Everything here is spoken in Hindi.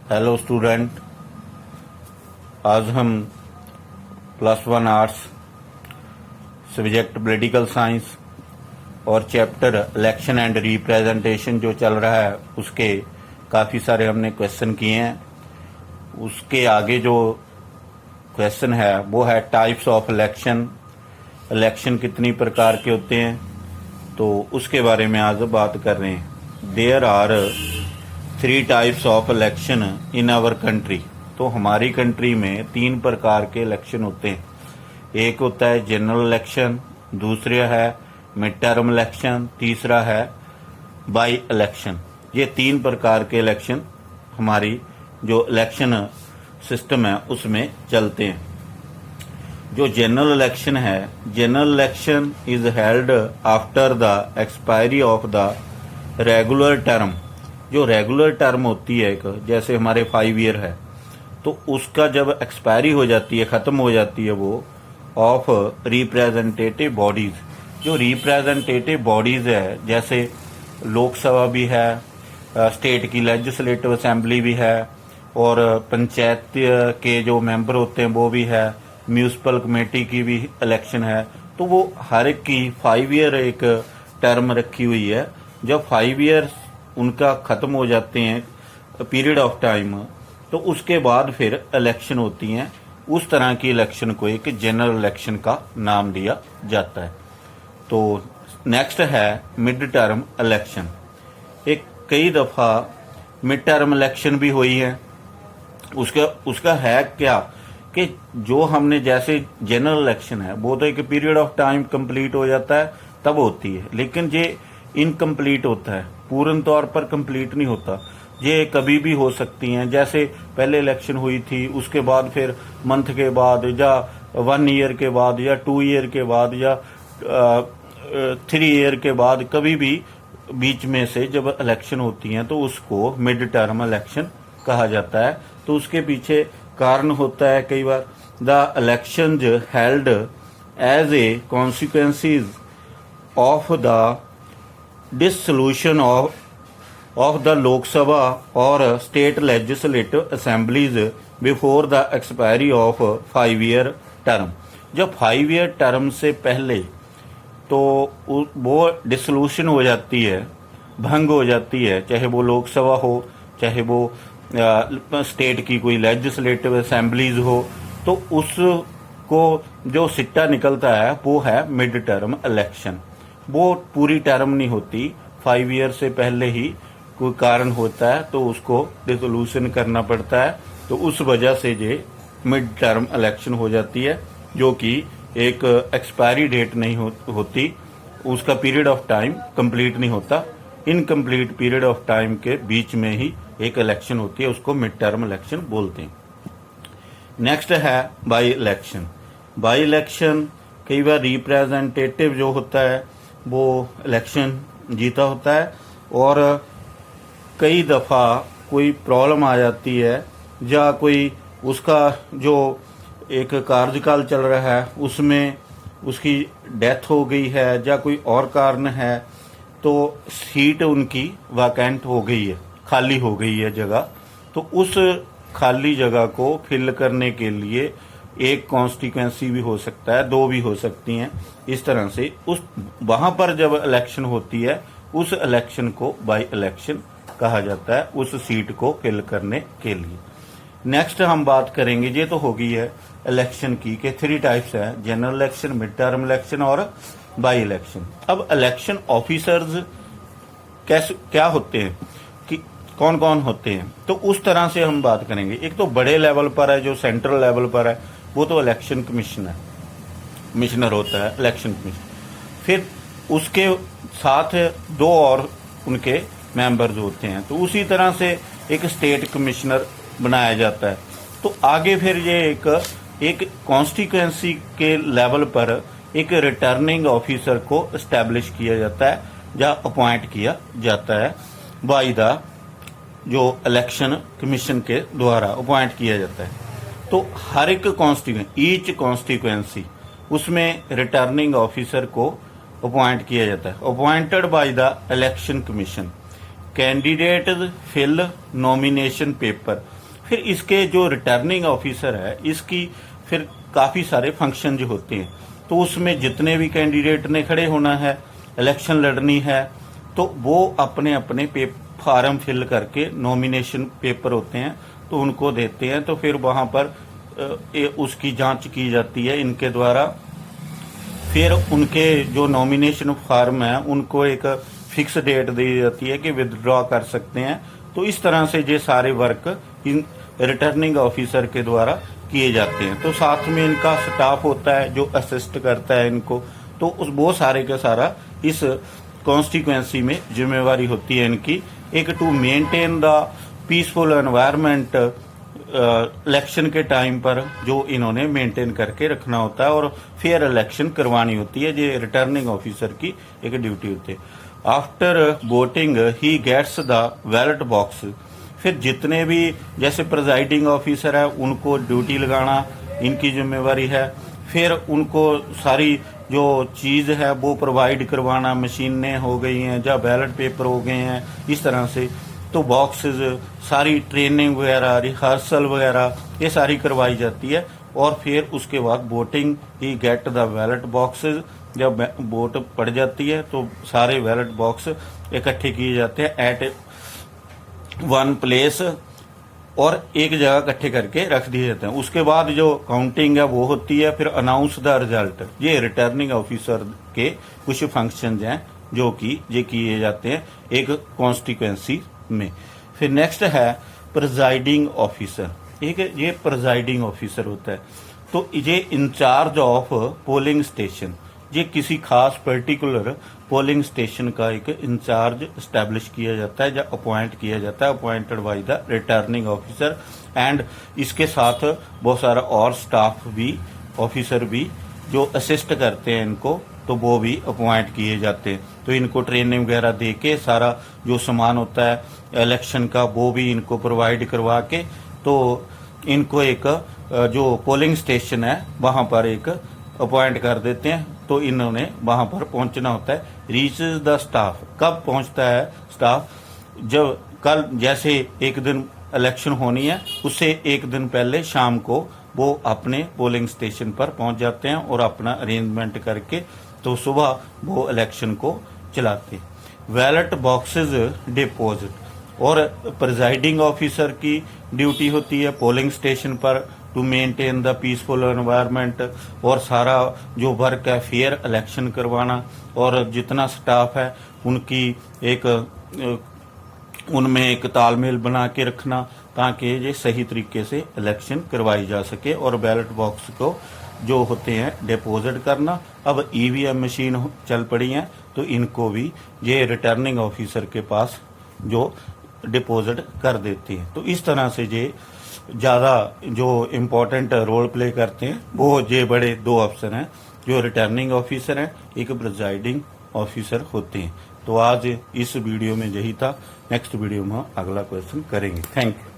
हेलो स्टूडेंट, आज हम +1 आर्ट्स सब्जेक्ट पॉलिटिकल साइंस और चैप्टर इलेक्शन एंड रिप्रेजेंटेशन जो चल रहा है उसके काफ़ी सारे हमने क्वेश्चन किए हैं। उसके आगे जो क्वेश्चन है वो है टाइप्स ऑफ इलेक्शन। इलेक्शन कितनी प्रकार के होते हैं, तो उसके बारे में आज बात कर रहे हैं। There are 3 types of election in our country. तो हमारी कंट्री में 3 प्रकार के इलेक्शन होते हैं। एक होता है जनरल इलेक्शन, दूसरा है मिड टर्म इलेक्शन, तीसरा है बाई इलेक्शन। ये 3 प्रकार के इलेक्शन हमारी जो इलेक्शन सिस्टम है उसमें चलते हैं। जो जनरल इलेक्शन है, general election is held after the expiry of the regular term. जो रेगुलर टर्म होती है, एक जैसे हमारे 5 ईयर है, तो उसका जब एक्सपायरी हो जाती है, ख़त्म हो जाती है वो ऑफ रिप्रेजेंटेटिव बॉडीज़। जो रिप्रेजेंटेटिव बॉडीज़ है, जैसे लोकसभा भी है, स्टेट की लेजिस्लेटिव असेंबली भी है, और पंचायत के जो मेंबर होते हैं वो भी है, म्यूनिसिपल कमेटी की भी इलेक्शन है। तो वो हर एक की 5 ईयर एक टर्म रखी हुई है। जब 5 ईयर उनका ख़त्म हो जाते हैं पीरियड ऑफ टाइम, तो उसके बाद फिर इलेक्शन होती हैं। उस तरह की इलेक्शन को एक जनरल इलेक्शन का नाम दिया जाता है। तो नेक्स्ट है मिड टर्म इलेक्शन। एक कई दफ़ा मिड टर्म इलेक्शन भी हुई है। उसका है क्या कि जो हमने जैसे जनरल इलेक्शन है वो तो एक पीरियड ऑफ टाइम कंप्लीट हो जाता है तब होती है, लेकिन ये इनकम्प्लीट होता है, पूर्ण तौर पर कंप्लीट नहीं होता। ये कभी भी हो सकती हैं। जैसे पहले इलेक्शन हुई थी, उसके बाद फिर मंथ के बाद या 1 ईयर के बाद या 2 ईयर के बाद या 3 ईयर के बाद, कभी भी बीच में से जब इलेक्शन होती हैं तो उसको मिड टर्म इलेक्शन कहा जाता है। तो उसके पीछे कारण होता है कई बार the election held as a consequences of the dissolution of the Lok Sabha or state legislative assemblies before the expiry of 5 year term। जब 5 ईयर टर्म से पहले तो वो डिसोल्यूशन हो जाती है, भंग हो जाती है, चाहे वो लोकसभा हो, चाहे वो स्टेट की कोई लेजिस्लेटिव असेंबलीज हो, तो उसको जो सिट्टा निकलता है वो है मिड टर्म इलेक्शन। वो पूरी टर्म नहीं होती, 5 ईयर से पहले ही कोई कारण होता है तो उसको डिसोल्यूशन करना पड़ता है। तो उस वजह से ये मिड टर्म इलेक्शन हो जाती है, जो कि एक एक्सपायरी डेट नहीं होती, उसका पीरियड ऑफ टाइम कंप्लीट नहीं होता। इनकम्प्लीट पीरियड ऑफ टाइम के बीच में ही एक इलेक्शन होती है, उसको मिड टर्म इलेक्शन बोलते हैं। नेक्स्ट है बाई इलेक्शन। बाई इलेक्शन कई बार रिप्रेजेंटेटिव जो होता है वो इलेक्शन जीता होता है, और कई दफ़ा कोई प्रॉब्लम आ जाती है या कोई उसका जो एक कार्यकाल चल रहा है उसमें उसकी डेथ हो गई है या कोई और कारण है, तो सीट उनकी वैकेंट हो गई है, खाली हो गई है जगह। तो उस खाली जगह को फिल करने के लिए एक कॉन्स्टिट्यूएंसी भी हो सकता है, 2 भी हो सकती हैं। इस तरह से उस वहां पर जब इलेक्शन होती है उस इलेक्शन को बाई इलेक्शन कहा जाता है, उस सीट को फिल करने के लिए। नेक्स्ट हम बात करेंगे, ये तो हो गई है इलेक्शन की के 3 टाइप्स है, general election, mid term election और बाई इलेक्शन। अब इलेक्शन ऑफिसर्स क्या होते हैं, कि कौन कौन होते हैं, तो उस तरह से हम बात करेंगे। एक तो बड़े लेवल पर है, जो सेंट्रल लेवल पर है, वो तो इलेक्शन कमिश्नर होता है, इलेक्शन कमिश्नर। फिर उसके साथ 2 और उनके मेंबर्स होते हैं। तो उसी तरह से एक स्टेट कमिश्नर बनाया जाता है। तो आगे फिर ये एक कॉन्स्टिट्यूएंसी के लेवल पर एक रिटर्निंग ऑफिसर को एस्टैब्लिश किया जाता है या अपॉइंट किया जाता है बाय द जो इलेक्शन कमीशन के द्वारा अपॉइंट किया जाता है। तो हर एक ईच कॉन्स्टिट्यूएंसी उसमें रिटर्निंग ऑफिसर को अपॉइंट किया जाता है, appointed by the election commission. Candidate fill nomination paper. फिर इसके जो रिटर्निंग ऑफिसर है इसकी फिर काफ़ी सारे फंक्शन जो होते हैं, तो उसमें जितने भी कैंडिडेट ने खड़े होना है, इलेक्शन लड़नी है, तो वो अपने अपने फार्म फिल करके नॉमिनेशन पेपर होते हैं तो उनको देते हैं। तो फिर वहाँ पर उसकी जांच की जाती है इनके द्वारा। फिर उनके जो नॉमिनेशन फॉर्म है उनको एक फिक्स डेट दी जाती है कि विदड्रॉ कर सकते हैं। तो इस तरह से ये सारे वर्क इन रिटर्निंग ऑफिसर के द्वारा किए जाते हैं। तो साथ में इनका स्टाफ होता है जो असिस्ट करता है इनको। तो उस वो सारे का सारा इस कॉन्स्टिट्यूएंसी में जिम्मेवारी होती है इनकी। एक to maintain the peaceful environment election के टाइम पर जो इन्होंने मेंटेन करके रखना होता है और फेयर इलेक्शन करवानी होती है। ये रिटर्निंग ऑफिसर की एक ड्यूटी होती है। After voting he gets the ballot box. फिर जितने भी जैसे प्रिजाइडिंग ऑफिसर है उनको ड्यूटी लगाना इनकी जिम्मेवारी है। फिर उनको सारी जो चीज़ है वो प्रोवाइड करवाना, मशीनें हो गई हैं या बैलेट पेपर हो गए हैं इस तरह से, तो बॉक्सेस सारी ट्रेनिंग वगैरह रिहर्सल वगैरह ये सारी करवाई जाती है। और फिर उसके बाद voting he get the ballot boxes. जब वोट पड़ जाती है तो सारे बैलेट बॉक्स इकट्ठे किए जाते हैं एट वन प्लेस और एक जगह इकट्ठे करके रख दिए जाते हैं। उसके बाद जो काउंटिंग है वो होती है। फिर अनाउंस द रिजल्ट। ये रिटर्निंग ऑफिसर के कुछ फंक्शंस हैं जो कि ये किए जाते हैं एक कॉन्स्टिट्यूएंसी में। फिर नेक्स्ट है प्रिजाइडिंग ऑफिसर। एक ये प्रिजाइडिंग ऑफिसर होता है, तो ये इंचार्ज ऑफ पोलिंग स्टेशन। ये किसी खास पर्टिकुलर पोलिंग स्टेशन का एक इंचार्ज स्टैब्लिश किया जाता है या अपॉइंट किया जाता है, appointed by the returning officer. And इसके साथ बहुत सारा और स्टाफ भी, ऑफिसर भी जो असिस्ट करते हैं इनको, तो वो भी अपॉइंट किए जाते हैं। तो इनको ट्रेनिंग वगैरह दे के सारा जो सामान होता है इलेक्शन का वो भी इनको प्रोवाइड करवा के, तो इनको एक जो पोलिंग स्टेशन है वहां पर एक अपॉइंट कर देते हैं। तो इन्होंने वहां पर पहुंचना होता है। Reaches the staff. कब पहुंचता है स्टाफ? जब कल जैसे एक दिन इलेक्शन होनी है उससे एक दिन पहले शाम को वो अपने पोलिंग स्टेशन पर पहुंच जाते हैं और अपना अरेंजमेंट करके तो सुबह वो इलेक्शन को चलाते। Ballot boxes deposit. और प्रिजाइडिंग ऑफिसर की ड्यूटी होती है पोलिंग स्टेशन पर to maintain the peaceful environment और सारा जो वर्क है फेयर इलेक्शन करवाना। और जितना स्टाफ है उनकी एक उनमें एक तालमेल बना के रखना ताकि ये सही तरीके से इलेक्शन करवाई जा सके। और बैलेट बॉक्स को जो होते हैं डिपोजिट करना। अब ईवीएम मशीन चल पड़ी हैं तो इनको भी ये रिटर्निंग ऑफिसर के पास जो डिपॉजिट कर देती है। तो इस तरह से ये ज़्यादा जो इम्पोर्टेंट रोल प्ले करते हैं वो ये बड़े दो अफसर हैं जो रिटर्निंग ऑफिसर हैं, एक प्रिजाइडिंग ऑफिसर होते हैं। तो आज इस वीडियो में यही था। नेक्स्ट वीडियो में अगला क्वेश्चन करेंगे। Thank you.